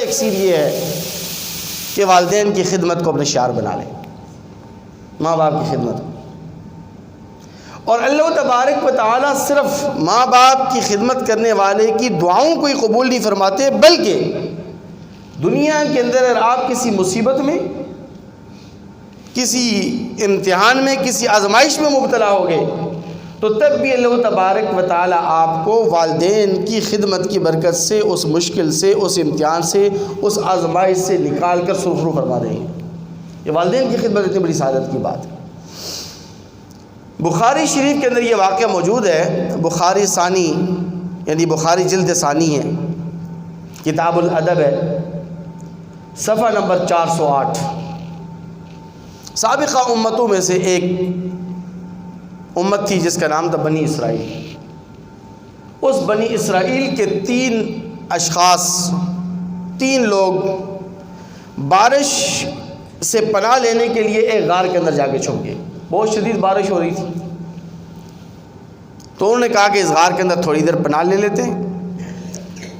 یکسیر یہ ہے کہ والدین کی خدمت کو اپنے شعار بنا لیں، ماں باپ کی خدمت۔ اور اللہ تبارک و تعالیٰ صرف ماں باپ کی خدمت کرنے والے کی دعاؤں کو ہی قبول نہیں فرماتے، بلکہ دنیا کے اندر اگر آپ کسی مصیبت میں، کسی امتحان میں، کسی آزمائش میں مبتلا ہو گئے تو تب بھی اللہ تبارک و تعالیٰ آپ کو والدین کی خدمت کی برکت سے اس مشکل سے، اس امتحان سے، اس آزمائش سے نکال کر سرخرو فرما دیں گے۔ یہ والدین کی خدمت اتنی بڑی سعادت کی بات ہے۔ بخاری شریف کے اندر یہ واقعہ موجود ہے، بخاری ثانی یعنی بخاری جلد ثانی ہے، کتاب الادب ہے، صفحہ نمبر 408۔ سابقہ امتوں میں سے ایک امت تھی جس کا نام تھا بنی اسرائیل۔ اس بنی اسرائیل کے 3 اشخاص، 3 لوگ بارش سے پناہ لینے کے لیے ایک غار کے اندر جا کے چھپ گئے۔ بہت شدید بارش ہو رہی تھی، تو انہوں نے کہا کہ اس غار کے اندر تھوڑی دیر پناہ لے لیتے ہیں،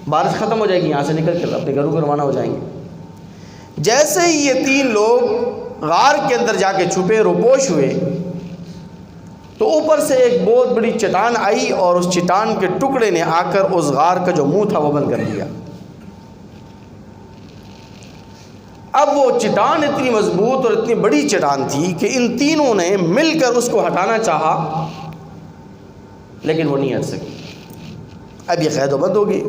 بارش ختم ہو جائے گی، یہاں سے نکل کر اپنے گھروں کو روانہ ہو جائیں گے۔ جیسے ہی یہ 3 لوگ غار کے اندر جا کے چھپے، روپوش ہوئے، تو اوپر سے ایک بہت بڑی چٹان آئی اور اس چٹان کے ٹکڑے نے آ کر اس غار کا جو منہ تھا وہ بند کر دیا۔ اب وہ چٹان اتنی مضبوط اور اتنی بڑی چٹان تھی کہ ان تینوں نے مل کر اس کو ہٹانا چاہا، لیکن وہ نہیں ہٹ سکی۔ اب یہ قید و بند ہو گئی۔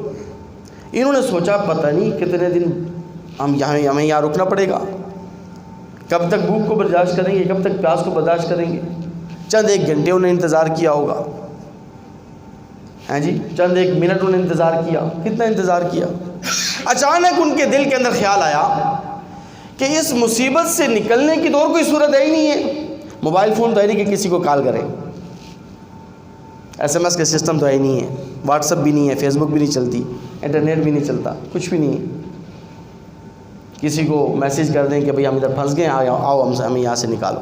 انہوں نے سوچا پتہ نہیں کتنے دن ہمیں یہاں رکنا پڑے گا، کب تک بھوک کو برداشت کریں گے، کب تک پیاس کو برداشت کریں گے۔ چند ایک گھنٹے انہوں نے انتظار کیا ہوگا، ہاں جی، چند ایک منٹ انہوں نے انتظار کیا، کتنا انتظار کیا۔ اچانک ان کے دل کے اندر خیال آیا کہ اس مصیبت سے نکلنے کی تو اور کوئی صورت ہے ہی نہیں ہے۔ موبائل فون تو ہے نہیں کہ کسی کو کال کریں، SMS کا سسٹم تو ہے ہی نہیں ہے، واٹس ایپ بھی نہیں ہے، فیس بک بھی نہیں چلتی، انٹرنیٹ بھی نہیں چلتا، کچھ بھی نہیں ہے۔ کسی کو میسیج کر دیں کہ بھئی ہم ادھر پھنس گئے، آؤ ہمیں یہاں سے نکالو۔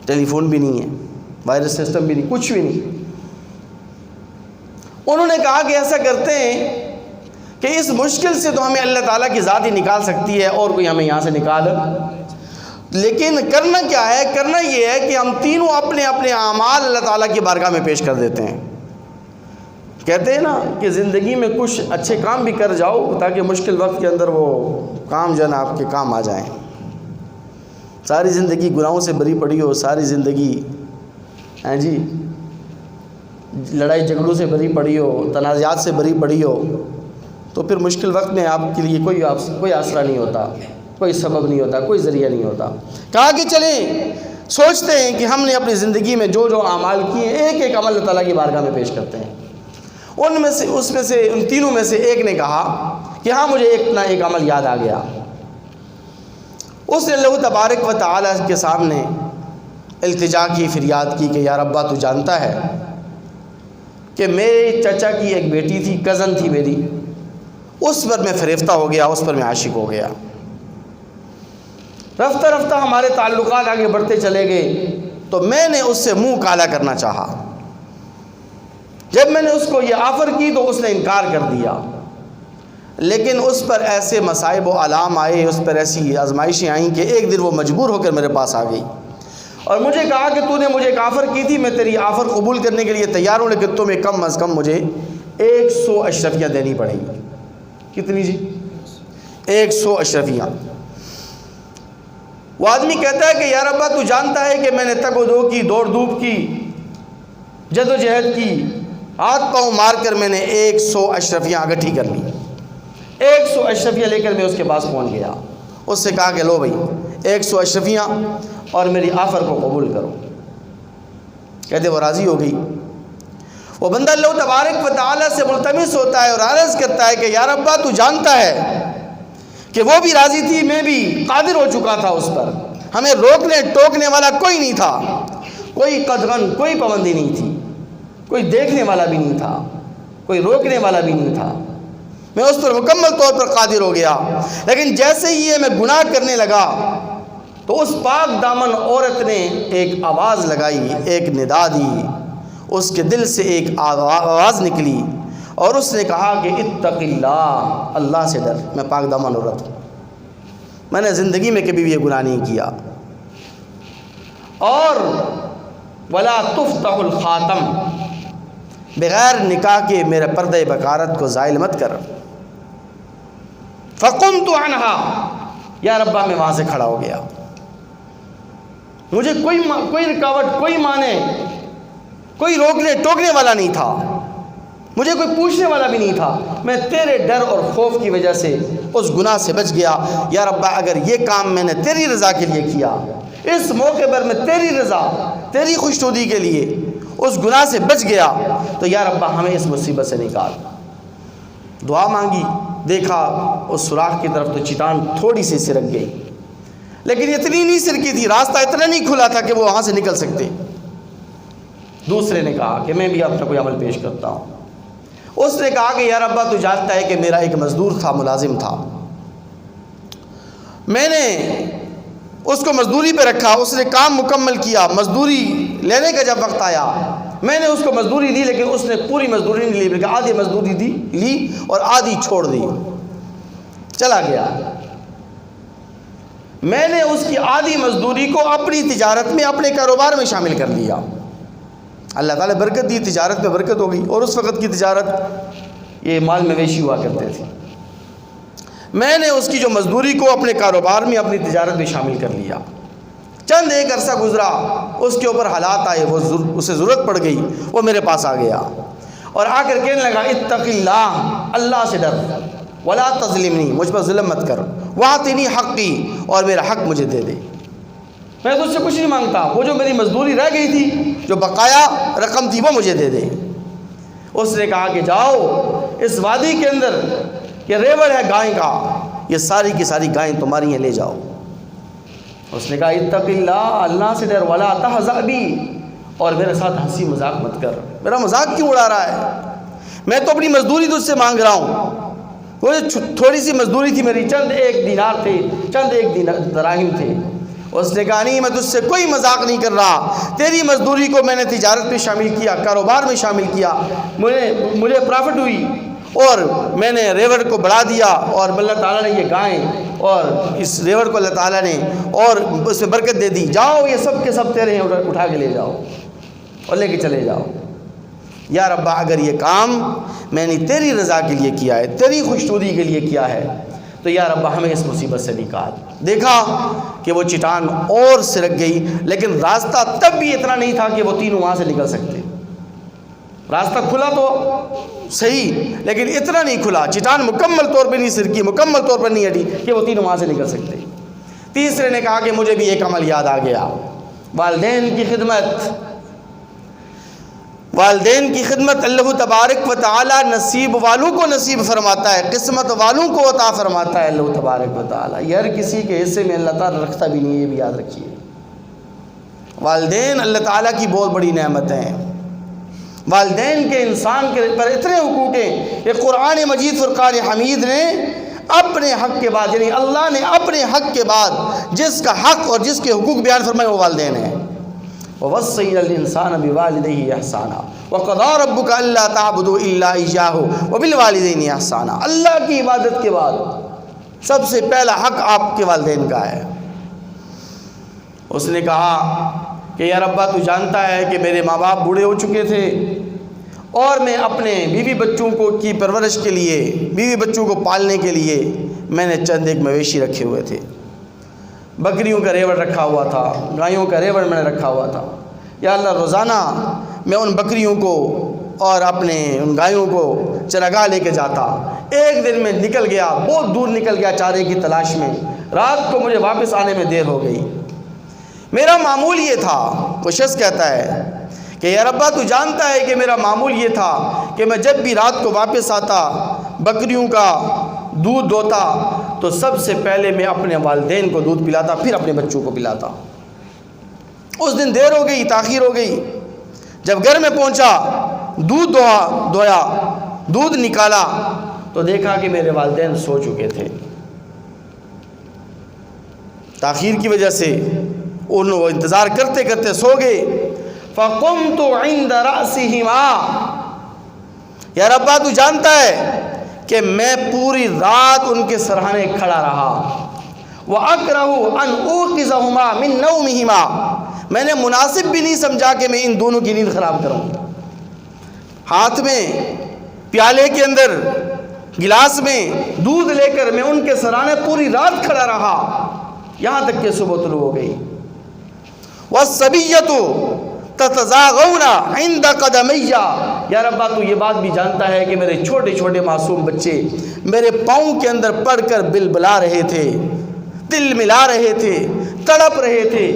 ٹیلی فون بھی نہیں ہے، وائرس سسٹم بھی نہیں، کچھ بھی نہیں۔ انہوں نے کہا کہ ایسا کرتے ہیں کہ اس مشکل سے تو ہمیں اللہ تعالیٰ کی ذات ہی نکال سکتی ہے، اور کوئی ہمیں یہاں سے نکال، لیکن کرنا کیا ہے؟ کرنا یہ ہے کہ ہم تینوں اپنے اپنے اعمال اللہ تعالیٰ کی بارگاہ میں پیش کر دیتے ہیں۔ کہتے ہیں نا کہ زندگی میں کچھ اچھے کام بھی کر جاؤ تاکہ مشکل وقت کے اندر وہ کام جو ہے نا آپ کے کام آ جائیں۔ ساری زندگی گناہوں سے بری پڑی ہو، ساری زندگی ہاں جی لڑائی جھگڑوں سے بری پڑی ہو، تنازعات سے بری پڑی ہو، تو پھر مشکل وقت میں آپ کے لیے کوئی آسرا نہیں ہوتا، کوئی سبب نہیں ہوتا، کوئی ذریعہ نہیں ہوتا۔ کہا کہ چلیں سوچتے ہیں کہ ہم نے اپنی زندگی میں جو جو اعمال کیے ہیں، ایک ایک عمل اللہ تعالیٰ کی بارگاہ میں پیش کرتے ہیں۔ ان تینوں میں سے ایک نے کہا کہ ہاں مجھے ایک عمل یاد آ گیا۔ اس نے اللہ تبارک و تعالیٰ کے سامنے التجا کی، فریاد کی کہ یا ربا تو جانتا ہے کہ میرے چچا کی ایک بیٹی تھی، کزن تھی میری، اس پر میں فریفتہ ہو گیا، اس پر میں عاشق ہو گیا۔ رفتہ رفتہ ہمارے تعلقات آگے بڑھتے چلے گئے، تو میں نے اس سے منہ کالا کرنا چاہا۔ جب میں نے اس کو یہ آفر کی تو اس نے انکار کر دیا، لیکن اس پر ایسے مصائب و آلام آئے، اس پر ایسی آزمائشیں آئیں کہ ایک دن وہ مجبور ہو کر میرے پاس آ گئی اور مجھے کہا کہ تو نے مجھے ایک آفر کی تھی، میں تیری آفر قبول کرنے کے لیے تیار ہوں، لیکن تمہیں کم از کم مجھے 100 اشرفیاں دینی پڑیں گی۔ کتنی جی؟ 100 اشرفیاں۔ وہ آدمی کہتا ہے کہ یا ربا تو جانتا ہے کہ میں نے تگ و دو کی، دوڑ دھوپ کی، جد و جہد کی، ہاتھ پاؤں مار کر میں نے 100 اشرفیاں اکٹھی کر لی۔ 100 اشرفیاں لے کر میں اس کے پاس پہنچ گیا، اس سے کہا کہ لو بھائی 100 اشرفیاں اور میری آفر کو قبول کرو۔ کہتے وہ راضی ہو گئی۔ وہ بندہ اللہ تبارک و تعالیٰ سے ملتمس ہوتا ہے اور عرض کرتا ہے کہ یا ربا تو جانتا ہے کہ وہ بھی راضی تھی، میں بھی قادر ہو چکا تھا اس پر، ہمیں روکنے ٹوکنے والا کوئی نہیں تھا، کوئی قدغن، کوئی پابندی نہیں تھی، کوئی دیکھنے والا بھی نہیں تھا، کوئی روکنے والا بھی نہیں تھا، میں اس پر مکمل طور پر قادر ہو گیا۔ لیکن جیسے ہی یہ میں گناہ کرنے لگا تو اس پاک دامن عورت نے ایک آواز لگائی، ایک ندا دی، اس کے دل سے ایک آواز نکلی اور اس نے کہا کہ اتق اللہ، اللہ سے ڈر، میں پاک دامن عورت ہوں، میں نے زندگی میں کبھی بھی یہ گناہ نہیں کیا، اور ولا تفتح الخاتم، بغیر نکاح کے میرے پردہ بکارت کو زائل مت کر۔ فقمت عنہا، یا ربا میں وہاں سے کھڑا ہو گیا، مجھے کوئی رکاوٹ، کوئی مانے، کوئی روکنے ٹوکنے والا نہیں تھا، مجھے کوئی پوچھنے والا بھی نہیں تھا، میں تیرے ڈر اور خوف کی وجہ سے اس گناہ سے بچ گیا۔ یا ربا اگر یہ کام میں نے تیری رضا کے لیے کیا، اس موقع پر میں تیری رضا، تیری خوشنودی کے لیے اس گناہ سے بچ گیا، تو یا ربا ہمیں اس مصیبت سے نکال۔ دعا مانگی، دیکھا اس سوراخ کی طرف تو چٹان تھوڑی سی سرک گئی، لیکن اتنی نہیں سرکی تھی، راستہ اتنا نہیں کھلا تھا کہ وہ وہاں سے نکل سکتے۔ دوسرے نے کہا کہ میں بھی اپنا کوئی عمل پیش کرتا ہوں۔ اس نے کہا کہ یا ربا تو جانتا ہے کہ میرا ایک مزدور تھا، ملازم تھا، میں نے اس کو مزدوری پہ رکھا، اس نے کام مکمل کیا، مزدوری لینے کا جب وقت آیا میں نے اس کو مزدوری دی، لیکن اس نے پوری مزدوری نہیں لی، بلکہ آدھی مزدوری لی اور آدھی چھوڑ دی، چلا گیا۔ میں نے اس کی آدھی مزدوری کو اپنی تجارت میں، اپنے کاروبار میں شامل کر لیا، اللہ تعالیٰ برکت دی، تجارت میں برکت ہو گئی۔ اور اس وقت کی تجارت یہ مال مویشی ہوا کرتے تھے۔ میں نے اس کی جو مزدوری کو اپنے کاروبار میں، اپنی تجارت میں شامل کر لیا۔ چند ایک عرصہ گزرا، اس کے اوپر حالات آئے، اسے ضرورت پڑ گئی، وہ میرے پاس آ گیا اور آ کر کہنے لگا اتق اللہ، اللہ سے ڈر، ولا تظلمنی، مجھ پر ظلم مت کر، واعطنی حقی، اور میرا حق مجھے دے دے، میں تجھ سے کچھ نہیں مانگتا، وہ جو میری مزدوری رہ گئی تھی، جو بقایا رقم تھی، وہ مجھے دے دے۔ اس نے کہا کہ جاؤ اس وادی کے اندر، یہ ریوڑ ہے گائے کا، یہ ساری کی ساری گائیں تمہاری ہیں، لے جاؤ۔ اس نے کہا اتق اللہ، اللہ سے ڈر، ولا تحزأ بی، اور میرے ساتھ ہنسی مذاق مت کر، میرا مذاق کیوں اڑا رہا ہے؟ میں تو اپنی مزدوری تجھ سے مانگ رہا ہوں، وہ تھوڑی سی مزدوری تھی میری، چند ایک دینار تھے، چند ایک دراہم تھے۔ اس نے کہا نہیں، میں تجھ سے کوئی مذاق نہیں کر رہا، تیری مزدوری کو میں نے تجارت میں شامل کیا، کاروبار میں شامل کیا، مجھے پرافٹ ہوئی، اور میں نے ریوڑ کو بڑھا دیا، اور اللہ تعالیٰ نے یہ گائیں اور اس ریوڑ کو اللہ تعالیٰ نے اور اس میں برکت دے دی، جاؤ یہ سب کے سب تیرے ہیں، اٹھا کے لے جاؤ اور لے کے چلے جاؤ۔ یا ربا اگر یہ کام میں نے تیری رضا کے لیے کیا ہے، تیری خوشنودی کے لیے کیا ہے، تو یا ربا ہمیں اس مصیبت سے نکال۔ دیکھا کہ وہ چٹان اور سرک گئی، لیکن راستہ تب بھی اتنا نہیں تھا کہ وہ تینوں وہاں سے نکل سکتے۔ راستہ کھلا تو صحیح، لیکن اتنا نہیں کھلا، چٹان مکمل طور پہ نہیں سرکی، مکمل طور پر نہیں ہٹی کہ وہ تینوں وہاں سے نکل سکتے۔ تیسرے نے کہا کہ مجھے بھی ایک عمل یاد آ گیا، والدین کی خدمت۔ والدین کی خدمت اللہ تبارک و تعالی نصیب والوں کو نصیب فرماتا ہے، قسمت والوں کو عطا فرماتا ہے اللہ تبارک و تعالی، یہ ہر کسی کے حصے میں اللہ تعالی رکھتا بھی نہیں، یہ بھی یاد رکھیے۔ والدین اللہ تعالیٰ کی بہت بڑی نعمتیں ہیں، والدین کے انسان کے پر اتنے حقوق ہیں کہ قرآن مجید فرقان حمید نے اپنے حق کے بعد، یعنی اللہ نے اپنے حق کے بعد جس کا حق اور جس کے حقوق بیان فرمائے وہ والدین ہیں۔ وَوَصَّيْنَا الْإِنسَانَ بِوَالِدَيْهِ إِحْسَانًا وَقَضَىٰ رَبُّكَ أَلَّا تَعْبُدُوا إِلَّا إِيَّاهُ وَبِالْوَالِدَيْنِ إِحْسَانًا، اللہ کی عبادت کے بعد سب سے پہلا حق آپ کے والدین کا ہے۔ اس نے کہا کہ یا ربا تو جانتا ہے کہ میرے ماں باپ بوڑھے ہو چکے تھے، اور میں اپنے بیوی بچوں کو کی پرورش کے لیے، بیوی بچوں کو پالنے کے لیے میں نے چند ایک مویشی رکھے ہوئے تھے، بکریوں کا ریوڑ رکھا ہوا تھا، گایوں کا ریوڑ میں نے رکھا ہوا تھا۔ یا اللہ روزانہ میں ان بکریوں کو اور اپنے ان گایوں کو چراگاہ لے کے جاتا، ایک دن میں نکل گیا، بہت دور نکل گیا چارے کی تلاش میں، رات کو مجھے واپس آنے میں دیر ہو گئی۔ میرا معمول یہ تھا، وہ شخص کہتا ہے کہ یا ربا تو جانتا ہے کہ میرا معمول یہ تھا کہ میں جب بھی رات کو واپس آتا، بکریوں کا دودھ دوتا، تو سب سے پہلے میں اپنے والدین کو دودھ پلاتا، پھر اپنے بچوں کو پلاتا۔ اس دن دیر ہو گئی، تاخیر ہو گئی، جب گھر میں پہنچا، دودھ دویا، دودھ نکالا تو دیکھا کہ میرے والدین سو چکے تھے، تاخیر کی وجہ سے وہ انتظار کرتے کرتے سو گئے۔ فَقُمْتُ عِنْدَ رَأْسِهِمَا، یا ربا تو جانتا ہے کہ میں پوری رات ان کے سرہانے کھڑا رہا، وَأَكْرَهُ أَنْ أُوقِظَهُمَا مِن نَوْمِهِمَا، میں نے مناسب بھی نہیں سمجھا کہ میں ان دونوں کی نیند خراب کروں۔ ہاتھ میں پیالے کے اندر گلاس میں دودھ لے کر میں ان کے سرانے پوری رات کھڑا رہا، یہاں تک کہ صبح طلوع ہو گئی۔ وَالصَّبِيَّةُ تَتَزَاغَوْنَ عِنْدَ قَدَمَيَّ، یا ربا تو یہ بات بھی جانتا ہے کہ میرے چھوٹے چھوٹے معصوم بچے میرے پاؤں کے اندر پڑ کر بلبلا رہے تھے، دل ملا رہے تھے، تڑپ رہے تھے،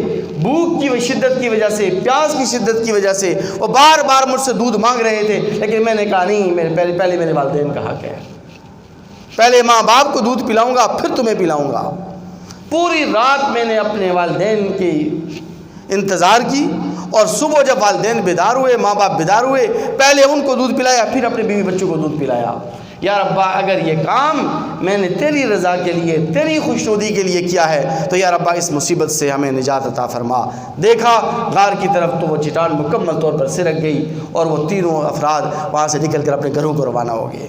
بھوک کی شدت کی وجہ سے، پیاس کی شدت کی وجہ سے وہ بار بار مجھ سے دودھ مانگ رہے تھے، لیکن میں نے کہا نہیں، پہلے میرے والدین کا حق ہے، پہلے ماں باپ کو دودھ پلاؤں گا پھر تمہیں پلاؤں گا۔ پوری رات میں نے اپنے والدین کی انتظار کی، اور صبح جب والدین بیدار ہوئے، ماں باپ بیدار ہوئے، پہلے ان کو دودھ پلایا پھر اپنے بیوی بچوں کو دودھ پلایا۔ یا ربا اگر یہ کام میں نے تیری رضا کے لیے، تیری خوشنودی کے لیے کیا ہے تو یا ربا اس مصیبت سے ہمیں نجات عطا فرما۔ دیکھا غار کی طرف تو وہ چٹان مکمل طور پر سرک گئی، اور وہ تینوں افراد وہاں سے نکل کر اپنے گھروں کو روانہ ہو گئے۔